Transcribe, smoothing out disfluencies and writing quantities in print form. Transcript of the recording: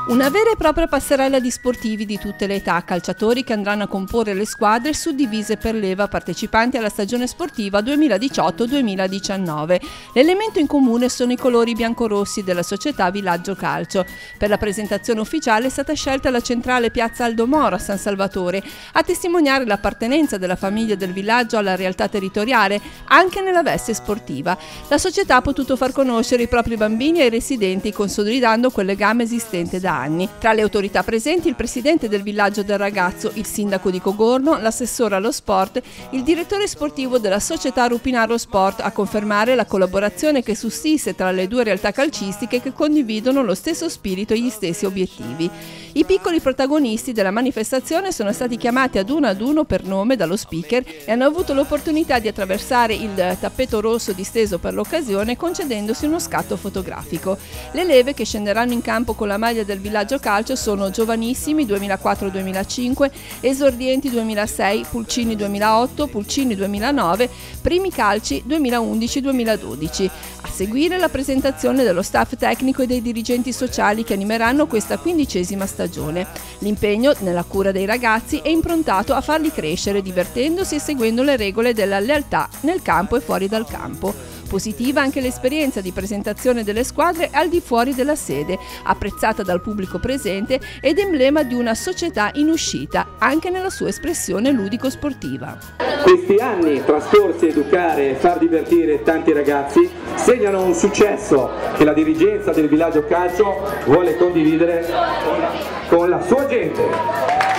Una vera e propria passerella di sportivi di tutte le età, calciatori che andranno a comporre le squadre suddivise per leva partecipanti alla stagione sportiva 2018-2019. L'elemento in comune sono i colori biancorossi della società Villaggio Calcio. Per la presentazione ufficiale è stata scelta la centrale piazza Aldo Moro a San Salvatore, a testimoniare l'appartenenza della famiglia del villaggio alla realtà territoriale, anche nella veste sportiva. La società ha potuto far conoscere i propri bambini ai residenti, consolidando quel legame esistente da anni. Tra le autorità presenti il presidente del villaggio del ragazzo, il sindaco di Cogorno, l'assessore allo sport, il direttore sportivo della società Rupinaro Sport, a confermare la collaborazione che sussiste tra le due realtà calcistiche che condividono lo stesso spirito e gli stessi obiettivi. I piccoli protagonisti della manifestazione sono stati chiamati ad uno per nome dallo speaker e hanno avuto l'opportunità di attraversare il tappeto rosso disteso per l'occasione, concedendosi uno scatto fotografico. Le leve che scenderanno in campo con la maglia del Villaggio Calcio sono Giovanissimi 2004-2005, Esordienti 2006, Pulcini 2008, Pulcini 2009, Primi Calci 2011-2012. A seguire la presentazione dello staff tecnico e dei dirigenti sociali che animeranno questa 15ª stagione. L'impegno nella cura dei ragazzi è improntato a farli crescere divertendosi e seguendo le regole della lealtà nel campo e fuori dal campo. Positiva anche l'esperienza di presentazione delle squadre al di fuori della sede, apprezzata dal pubblico presente ed emblema di una società in uscita, anche nella sua espressione ludico-sportiva. Questi anni trascorsi a educare e far divertire tanti ragazzi segnano un successo che la dirigenza del Villaggio Calcio vuole condividere con la sua gente.